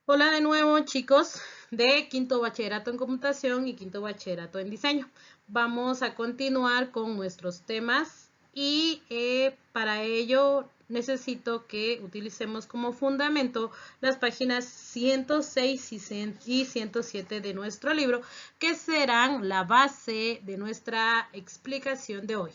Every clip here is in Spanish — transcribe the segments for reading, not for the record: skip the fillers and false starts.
Hola de nuevo, chicos de quinto bachillerato en computación y quinto bachillerato en diseño. Vamos a continuar con nuestros temas y para ello necesito que utilicemos como fundamento las páginas 106 y 107 de nuestro libro, que serán la base de nuestra explicación de hoy.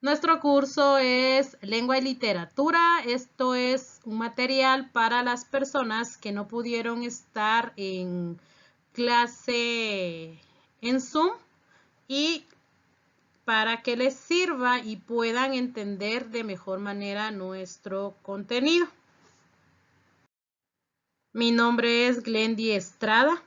Nuestro curso es Lengua y Literatura. Esto es un material para las personas que no pudieron estar en clase en Zoom y para que les sirva y puedan entender de mejor manera nuestro contenido. Mi nombre es Glendy Estrada.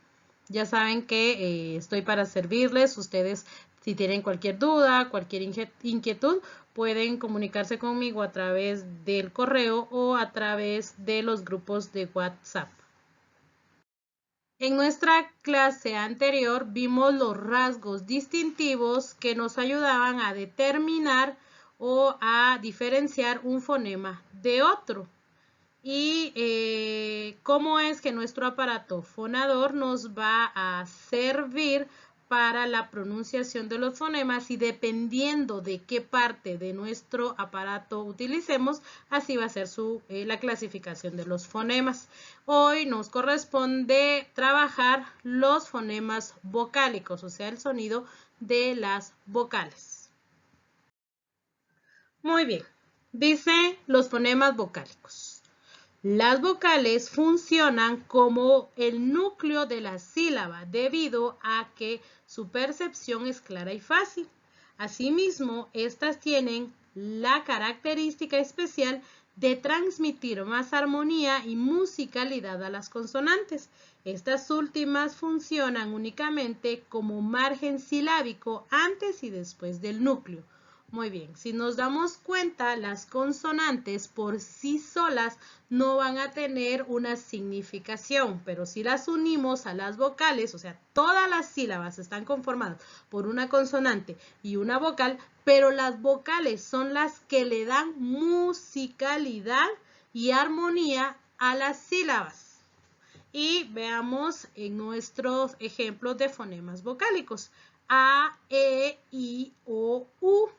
Ya saben que estoy para servirles. Ustedes, si tienen cualquier duda, cualquier inquietud, pueden comunicarse conmigo a través del correo o a través de los grupos de WhatsApp. En nuestra clase anterior vimos los rasgos distintivos que nos ayudaban a determinar o a diferenciar un fonema de otro. Y cómo es que nuestro aparato fonador nos va a servir para la pronunciación de los fonemas, y dependiendo de qué parte de nuestro aparato utilicemos, así va a ser la clasificación de los fonemas. Hoy nos corresponde trabajar los fonemas vocálicos, o sea, el sonido de las vocales. Muy bien, dice los fonemas vocálicos. Las vocales funcionan como el núcleo de la sílaba debido a que su percepción es clara y fácil. Asimismo, estas tienen la característica especial de transmitir más armonía y musicalidad a las consonantes. Estas últimas funcionan únicamente como margen silábico antes y después del núcleo. Muy bien, si nos damos cuenta, las consonantes por sí solas no van a tener una significación, pero si las unimos a las vocales, o sea, todas las sílabas están conformadas por una consonante y una vocal, pero las vocales son las que le dan musicalidad y armonía a las sílabas. Y veamos en nuestros ejemplos de fonemas vocálicos: A, E, I, O, U.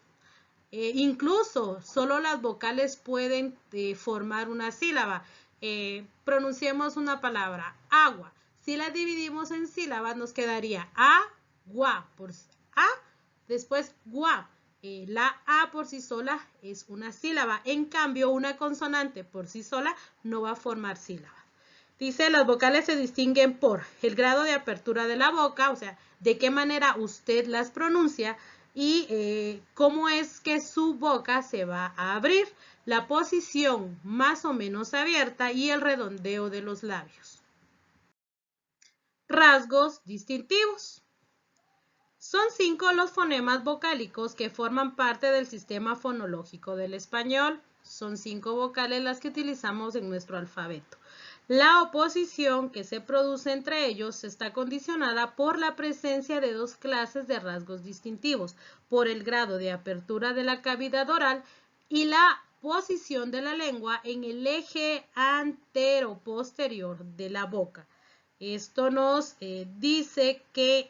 Incluso solo las vocales pueden formar una sílaba. Pronunciemos una palabra, agua. Si la dividimos en sílabas nos quedaría agua por A, después gua. La A por sí sola es una sílaba. En cambio, una consonante por sí sola no va a formar sílaba. Dice, las vocales se distinguen por el grado de apertura de la boca, o sea, de qué manera usted las pronuncia, y cómo es que su boca se va a abrir, la posición más o menos abierta y el redondeo de los labios. Rasgos distintivos. Son 5 los fonemas vocálicos que forman parte del sistema fonológico del español. Son 5 vocales las que utilizamos en nuestro alfabeto. La oposición que se produce entre ellos está condicionada por la presencia de dos clases de rasgos distintivos, por el grado de apertura de la cavidad oral y la posición de la lengua en el eje antero-posterior de la boca. Esto nos dice que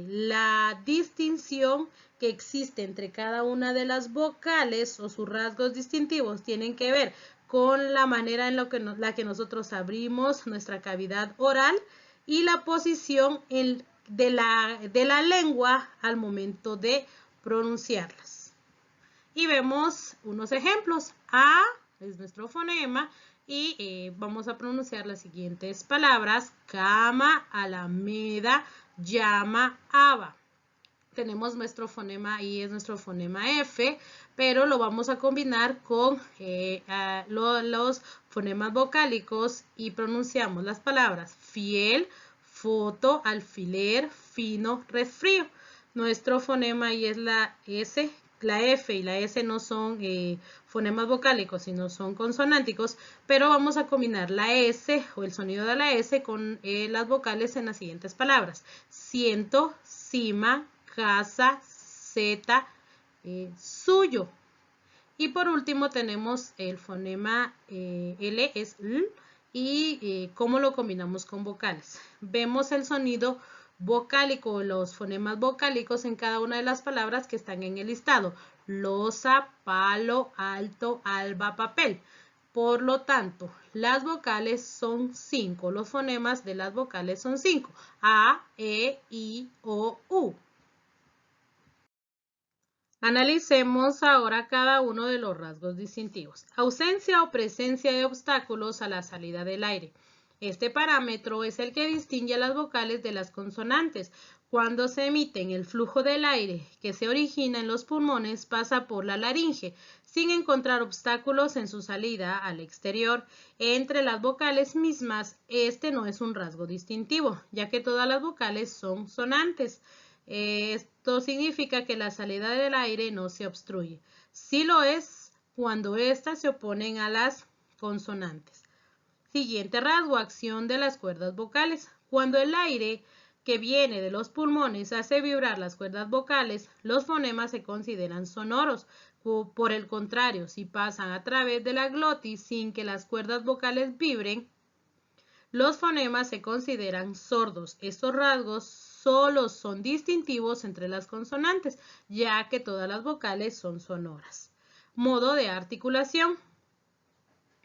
la distinción que existe entre cada una de las vocales o sus rasgos distintivos tienen que ver con la manera en la que nosotros abrimos nuestra cavidad oral y la posición de la lengua al momento de pronunciarlas. Y vemos unos ejemplos. A es nuestro fonema y vamos a pronunciar las siguientes palabras: cama, alameda, llama, aba. Tenemos nuestro fonema I, es nuestro fonema F, pero lo vamos a combinar con los fonemas vocálicos y pronunciamos las palabras fiel, foto, alfiler, fino, resfrío. Nuestro fonema I es la S. La F y la S no son fonemas vocálicos, sino son consonánticos, pero vamos a combinar la S o el sonido de la S con las vocales en las siguientes palabras: ciento, cima, casa, zeta, suyo. Y por último tenemos el fonema L, es L, y cómo lo combinamos con vocales. Vemos el sonido vocálico, los fonemas vocálicos en cada una de las palabras que están en el listado. Loza, palo, alto, alba, papel. Por lo tanto, las vocales son 5. Los fonemas de las vocales son 5. A, E, I, O, U. Analicemos ahora cada uno de los rasgos distintivos. Ausencia o presencia de obstáculos a la salida del aire. Este parámetro es el que distingue a las vocales de las consonantes. Cuando se emiten, el flujo del aire que se origina en los pulmones pasa por la laringe, sin encontrar obstáculos en su salida al exterior. Entre las vocales mismas, este no es un rasgo distintivo, ya que todas las vocales son sonantes. Esto significa que la salida del aire no se obstruye. Sí lo es cuando éstas se oponen a las consonantes. Siguiente rasgo, acción de las cuerdas vocales. Cuando el aire que viene de los pulmones hace vibrar las cuerdas vocales, los fonemas se consideran sonoros. Por el contrario, si pasan a través de la glotis sin que las cuerdas vocales vibren, los fonemas se consideran sordos. Estos rasgos solo son distintivos entre las consonantes, ya que todas las vocales son sonoras. Modo de articulación.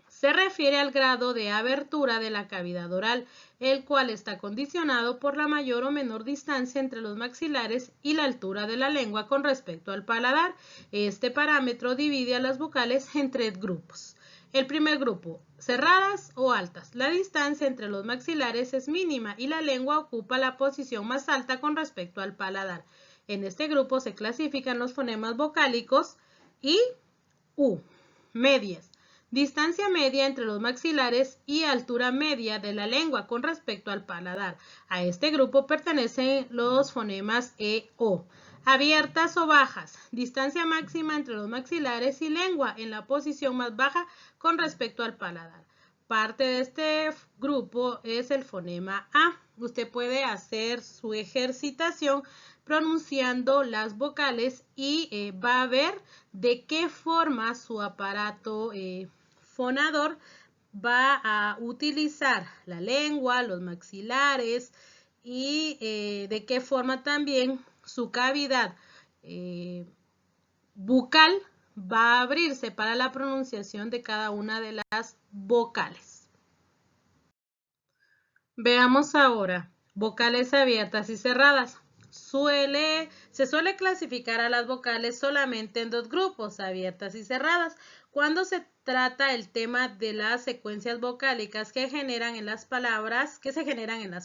Se refiere al grado de abertura de la cavidad oral, el cual está condicionado por la mayor o menor distancia entre los maxilares y la altura de la lengua con respecto al paladar. Este parámetro divide a las vocales en 3 grupos. El primer grupo, cerradas o altas. La distancia entre los maxilares es mínima y la lengua ocupa la posición más alta con respecto al paladar. En este grupo se clasifican los fonemas vocálicos y U, medias. Distancia media entre los maxilares y altura media de la lengua con respecto al paladar. A este grupo pertenecen los fonemas E, O. Abiertas o bajas. Distancia máxima entre los maxilares y lengua en la posición más baja con respecto al paladar. Parte de este grupo es el fonema A. Usted puede hacer su ejercitación pronunciando las vocales y va a ver de qué forma su aparato fonador va a utilizar la lengua, los maxilares y de qué forma también su cavidad bucal va a abrirse para la pronunciación de cada una de las vocales. Veamos ahora vocales abiertas y cerradas. Se suele clasificar a las vocales solamente en 2 grupos, abiertas y cerradas, cuando se trata el tema de las secuencias vocálicas que se generan en las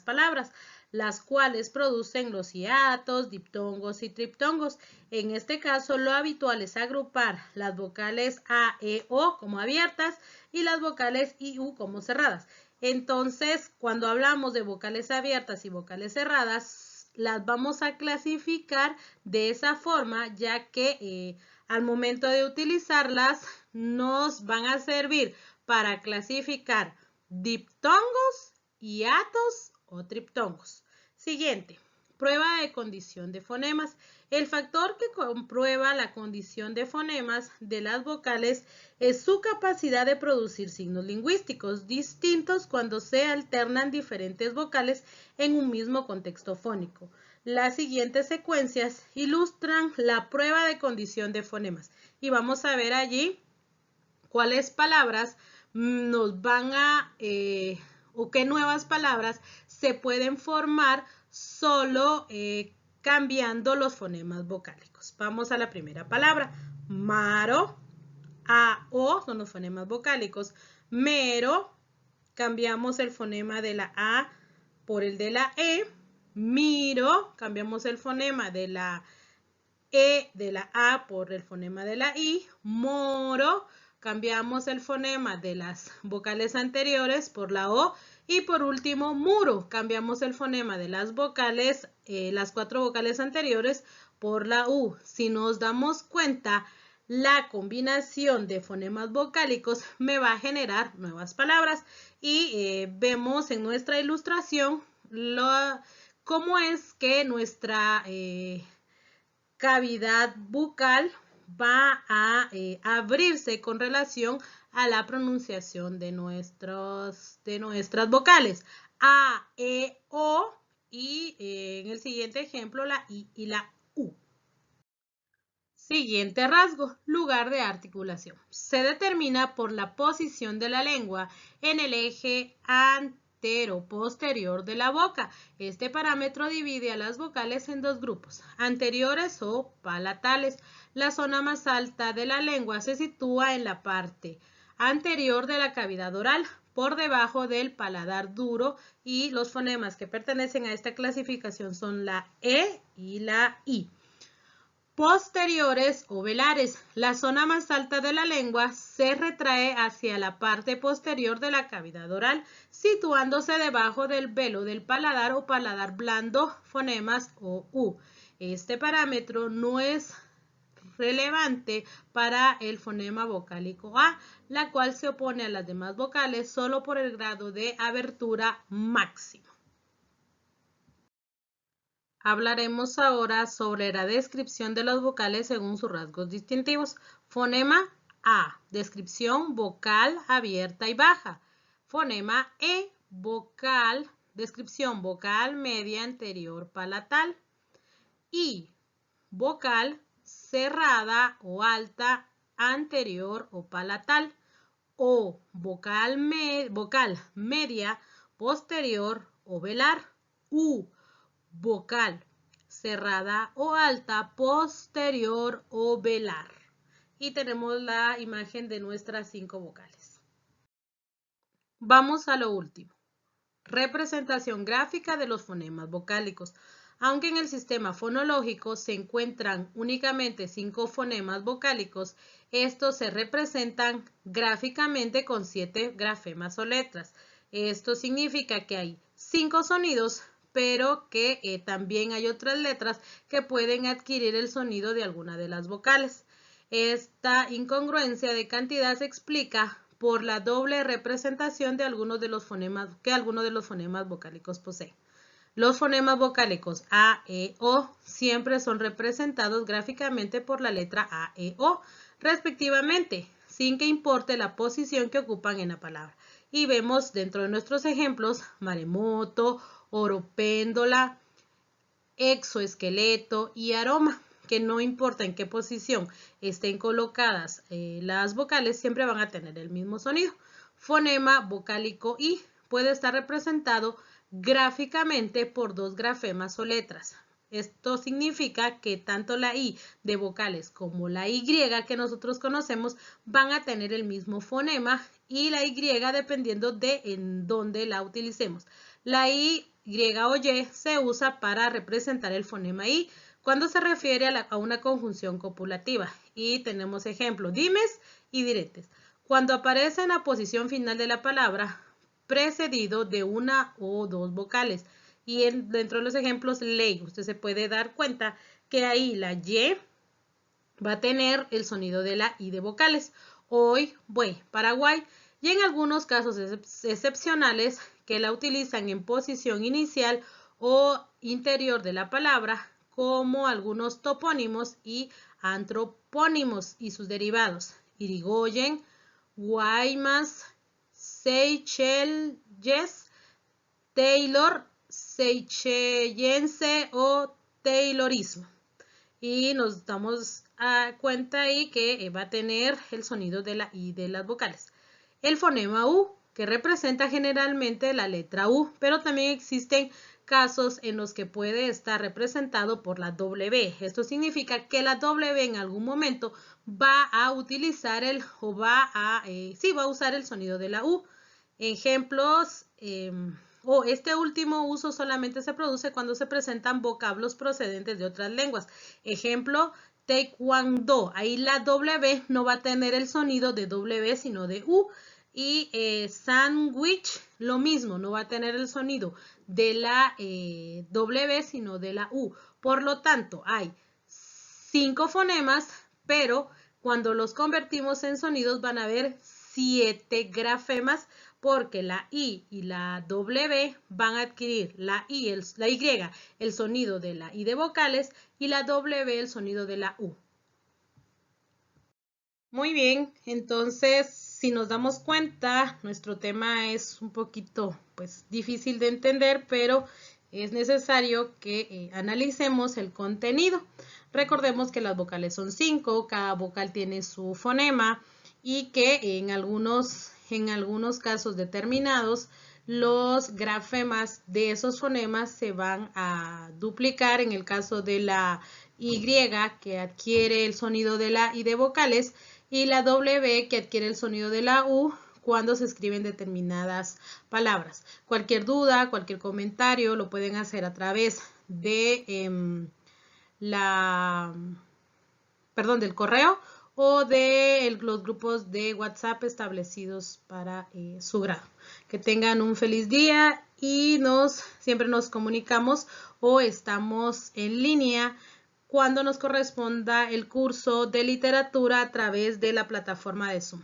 palabras, las cuales producen los hiatos, diptongos y triptongos. En este caso, lo habitual es agrupar las vocales A, E, O como abiertas y las vocales I, U como cerradas. Entonces, cuando hablamos de vocales abiertas y vocales cerradas, las vamos a clasificar de esa forma, ya que al momento de utilizarlas nos van a servir para clasificar diptongos, hiatos o triptongos. Siguiente, prueba de condición de fonemas. El factor que comprueba la condición de fonemas de las vocales es su capacidad de producir signos lingüísticos distintos cuando se alternan diferentes vocales en un mismo contexto fónico. Las siguientes secuencias ilustran la prueba de condición de fonemas y vamos a ver allí cuáles palabras nos van a o qué nuevas palabras se pueden formar solo cambiando los fonemas vocálicos. Vamos a la primera palabra. Maro, A, O son los fonemas vocálicos. Mero, cambiamos el fonema de la A por el de la E. Miro, cambiamos el fonema de la E de la A por el fonema de la I. Moro, cambiamos el fonema de las vocales anteriores por la O. Y por último, muro, cambiamos el fonema de las vocales, las 4 vocales anteriores por la U. Si nos damos cuenta, la combinación de fonemas vocálicos me va a generar nuevas palabras. Y vemos en nuestra ilustración cómo es que nuestra cavidad bucal va a abrirse con relación a la pronunciación de nuestras vocales. A, E, O y en el siguiente ejemplo la I y la U. Siguiente rasgo, lugar de articulación. Se determina por la posición de la lengua en el eje antero-posterior de la boca. Este parámetro divide a las vocales en dos grupos, anteriores o palatales. La zona más alta de la lengua se sitúa en la parte anterior de la cavidad oral, por debajo del paladar duro, y los fonemas que pertenecen a esta clasificación son la E y la I. Posteriores o velares. La zona más alta de la lengua se retrae hacia la parte posterior de la cavidad oral, situándose debajo del velo del paladar o paladar blando, fonemas o U. Este parámetro no es relevante para el fonema vocálico A, la cual se opone a las demás vocales solo por el grado de abertura máximo. Hablaremos ahora sobre la descripción de las vocales según sus rasgos distintivos. Fonema A, descripción vocal abierta y baja. Fonema E, vocal, descripción vocal media anterior palatal. I, vocal cerrada o alta anterior o palatal. O, vocal media posterior o velar. U, vocal cerrada o alta posterior o velar. Y tenemos la imagen de nuestras 5 vocales. Vamos a lo último. Representación gráfica de los fonemas vocálicos. Aunque en el sistema fonológico se encuentran únicamente 5 fonemas vocálicos, estos se representan gráficamente con 7 grafemas o letras. Esto significa que hay 5 sonidos, pero que también hay otras letras que pueden adquirir el sonido de alguna de las vocales. Esta incongruencia de cantidad se explica por la doble representación de algunos de los fonemas vocálicos poseen. Los fonemas vocálicos A, E, O siempre son representados gráficamente por la letra A, E, O, respectivamente, sin que importe la posición que ocupan en la palabra. Y vemos dentro de nuestros ejemplos maremoto, oropéndola, exoesqueleto y aroma, que no importa en qué posición estén colocadas las vocales, siempre van a tener el mismo sonido. Fonema vocálico I puede estar representado gráficamente por 2 grafemas o letras. Esto significa que tanto la I de vocales como la Y que nosotros conocemos van a tener el mismo fonema, y la Y dependiendo de en dónde la utilicemos. La I o Y se usa para representar el fonema I cuando se refiere a una conjunción copulativa. Y tenemos ejemplos, dimes y diretes. Cuando aparece en la posición final de la palabra, precedido de una o 2 vocales. Y dentro de los ejemplos, ley, usted se puede dar cuenta que ahí la Y va a tener el sonido de la I de vocales. Hoy, buey, Paraguay. Y en algunos casos excepcionales que la utilizan en posición inicial o interior de la palabra, como algunos topónimos y antropónimos y sus derivados. Irigoyen, Guaymas, Seychelles, Taylor, Seychellense o Taylorismo. Y nos damos cuenta ahí que va a tener el sonido de la I de las vocales. El fonema U, que representa generalmente la letra U, pero también existen casos en los que puede estar representado por la W. Esto significa que la W en algún momento va a utilizar va a usar el sonido de la U. Ejemplos, este último uso solamente se produce cuando se presentan vocablos procedentes de otras lenguas. Ejemplo, taekwondo. Ahí la W no va a tener el sonido de W, sino de U. Y sandwich, lo mismo, no va a tener el sonido de la W, sino de la U. Por lo tanto, hay 5 fonemas, pero cuando los convertimos en sonidos van a haber 7 grafemas, porque la I y la W van a adquirir la Y el sonido de la I de vocales y la W el sonido de la U. Muy bien, entonces Si nos damos cuenta, nuestro tema es un poquito pues difícil de entender, pero es necesario que analicemos el contenido. Recordemos que las vocales son 5, cada vocal tiene su fonema y que en algunos casos determinados los grafemas de esos fonemas se van a duplicar. En el caso de la Y, que adquiere el sonido de la I de vocales, y la W, que adquiere el sonido de la U cuando se escriben determinadas palabras. Cualquier duda, cualquier comentario lo pueden hacer a través de del correo o de los grupos de WhatsApp establecidos para su grado. Que tengan un feliz día y siempre nos comunicamos o estamos en línea cuando nos corresponda el curso de literatura a través de la plataforma de Zoom.